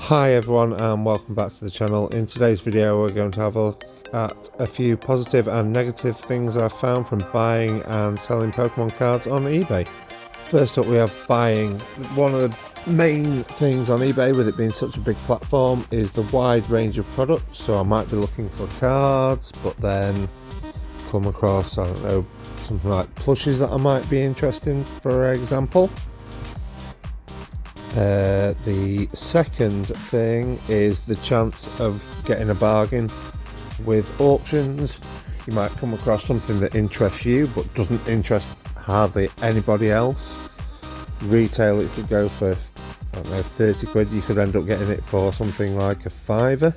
Hi everyone and welcome back to the channel. In today's video we're going to have a look at a few positive and negative things I've found from buying and selling Pokemon cards on eBay. First up we have buying. One of the main things on eBay, with it being such a big platform, is the wide range of products. So I might be looking for cards but then come across, I don't know, something like plushes that I might be interested in, for example. The second thing is the chance of getting a bargain with auctions. You might come across something that interests you but doesn't interest hardly anybody else. Retail, it could go for, I don't know, 30 quid. You could end up getting it for something like a fiver.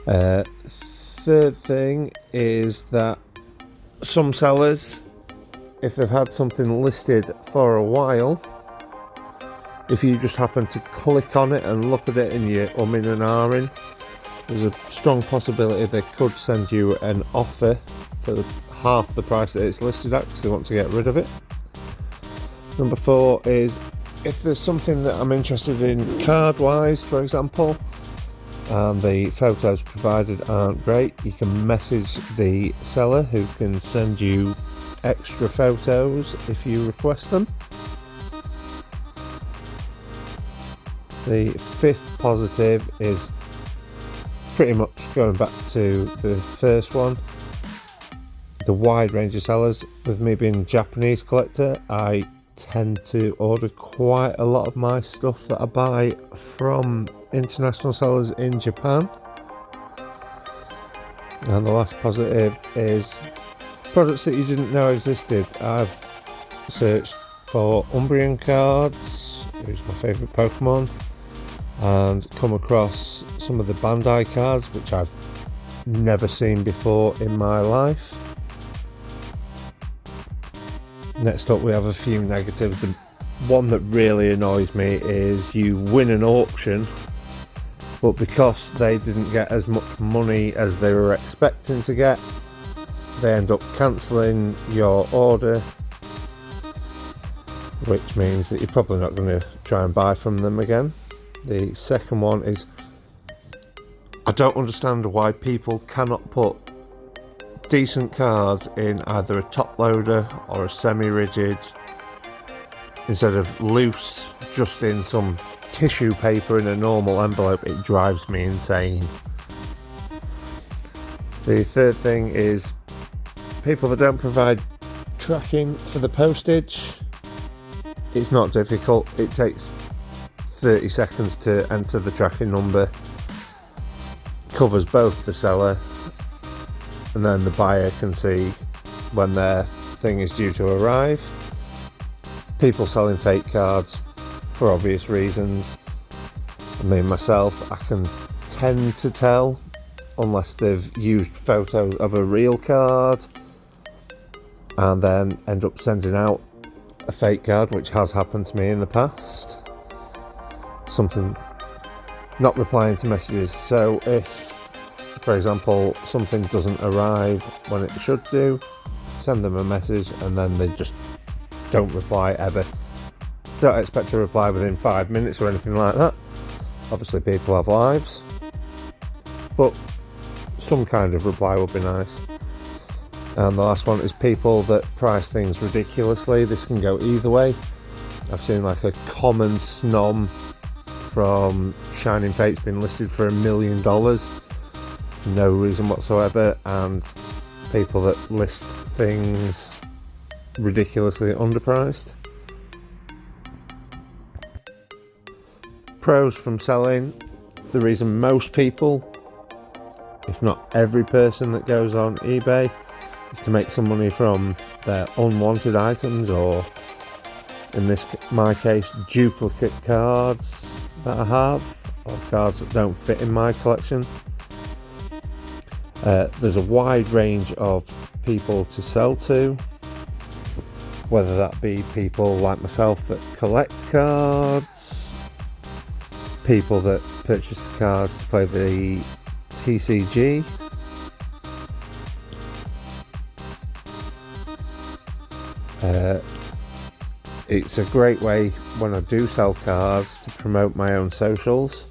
Third thing is that some sellers, if they've had something listed for a while, if you just happen to click on it and look at it and you're umming and ahhing, there's a strong possibility they could send you an offer for half the price that it's listed at because they want to get rid of it. Number 4 is, if there's something that I'm interested in card wise, for example, and the photos provided aren't great, you can message the seller who can send you extra photos if you request them. The fifth positive is pretty much going back to the first one, the wide range of sellers. With me being a Japanese collector, I tend to order quite a lot of my stuff that I buy from international sellers in Japan. And the last positive is products that you didn't know existed. I've searched for Umbreon cards, who's my favourite Pokemon, and come across some of the Bandai cards which I've never seen before in my life. Next up we have a few negatives. The one that really annoys me is you win an auction, but because they didn't get as much money as they were expecting to get, they end up cancelling your order, which means that you're probably not going to try and buy from them again. The second one is, I don't understand why people cannot put decent cards in either a top loader or a semi-rigid instead of loose, just in some tissue paper in a normal envelope. It drives me insane. The third thing is people that don't provide tracking for the postage. It's not difficult, it takes 30 seconds to enter the tracking number, covers both the seller and then the buyer can see when their thing is due to arrive. People selling fake cards for obvious reasons. I mean, myself, I can tend to tell unless they've used photos of a real card and then end up sending out a fake card, which has happened to me in the past. Something, not replying to messages. So if, for example, something doesn't arrive when it should do, send them a message and then they just don't reply ever. Don't expect to reply within 5 minutes or anything like that. Obviously people have lives, but some kind of reply would be nice. And the last one is people that price things ridiculously. This can go either way. I've seen like a common snom from Shining Fate's been listed for $1 million, no reason whatsoever, and people that list things ridiculously underpriced. Pros from selling: the reason most people, if not every person that goes on eBay, is to make some money from their unwanted items, or in my case, duplicate cards that I have, or cards that don't fit in my collection. There's a wide range of people to sell to, whether that be people like myself that collect cards, people that purchase the cards to play the TCG, It's a great way when I do sell cards to promote my own socials,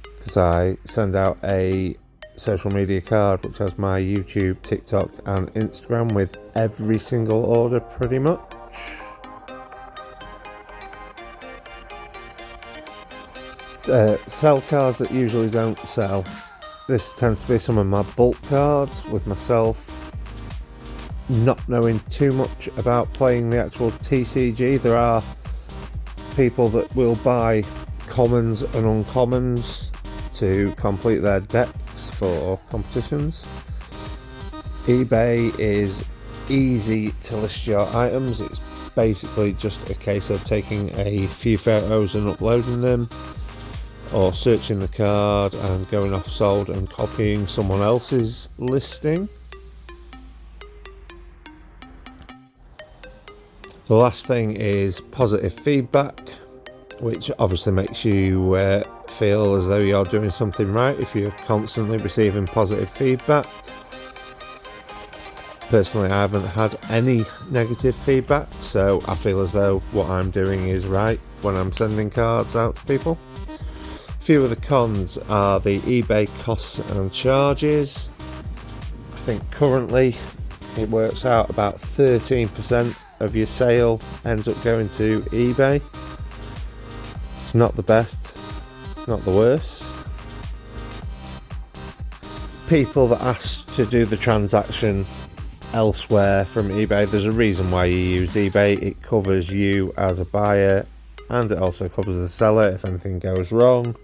because I send out a social media card which has my YouTube, TikTok and Instagram with every single order pretty much. Sell cards that usually don't sell. This tends to be some of my bulk cards, with myself not knowing too much about playing the actual TCG. There are people that will buy commons and uncommons to complete their decks for competitions. eBay is easy to list your items. It's basically just a case of taking a few photos and uploading them, or searching the card and going off sold and copying someone else's listing. The last thing is positive feedback, which obviously makes you feel as though you're doing something right if you're constantly receiving positive feedback. Personally, I haven't had any negative feedback, so I feel as though what I'm doing is right when I'm sending cards out to people. A few of the cons are the eBay costs and charges. I think currently it works out about 13% of your sale ends up going to eBay. It's not the best, it's not the worst. People that ask to do the transaction elsewhere from eBay, there's a reason why you use eBay. It covers you as a buyer, and it also covers the seller if anything goes wrong.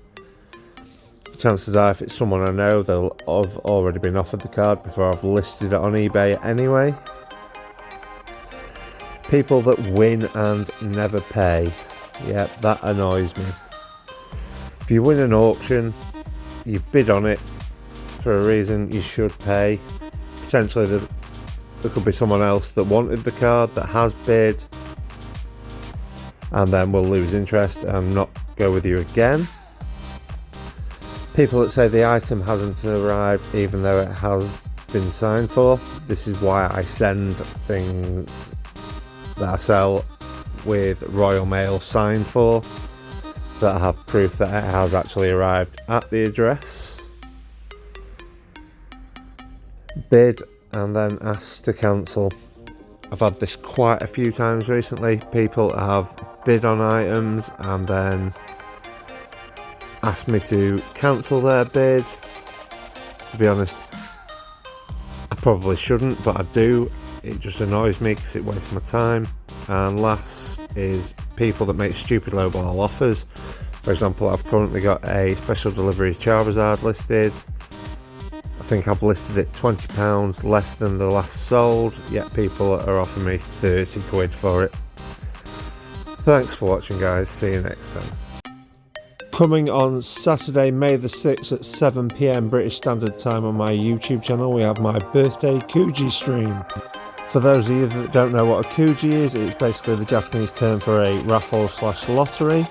Chances are, if it's someone I know, they'll have already been offered the card before I've listed it on eBay anyway. People that win and never pay. Yeah, that annoys me. If you win an auction, you've bid on it for a reason, you should pay. Potentially there could be someone else that wanted the card that has bid, and then will lose interest and not go with you again. People that say the item hasn't arrived even though it has been signed for. This is why I send things that I sell with Royal Mail signed for, so that I have proof that it has actually arrived at the address. Bid and then ask to cancel. I've had this quite a few times recently. People have bid on items and then asked me to cancel their bid. To be honest, I probably shouldn't, but I do. It just annoys me because it wastes my time. And last is people that make stupid lowball offers. For example, I've currently got a special delivery Charizard listed. I think I've listed it £20 less than the last sold, yet people are offering me 30 quid for it. Thanks for watching, guys. See you next time. Coming on Saturday, May the 6th at 7 PM British Standard Time on my YouTube channel, we have my birthday Kuji stream. For those of you that don't know what a Kuji is, it's basically the Japanese term for a raffle/lottery.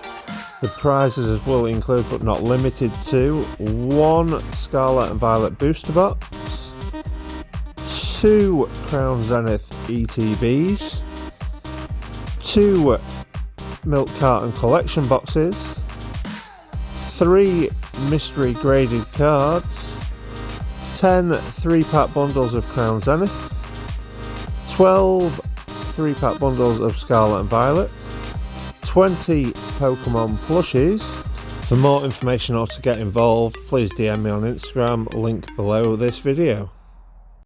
The prizes will include, but not limited to, 1 Scarlet and Violet booster box, 2 Crown Zenith ETBs, 2 Milk Carton collection boxes, 3 mystery graded cards, 10 3-pack bundles of Crown Zenith, 12 3-pack bundles of Scarlet and Violet, 20 Pokemon plushies. For more information or to get involved, please DM me on Instagram, link below this video.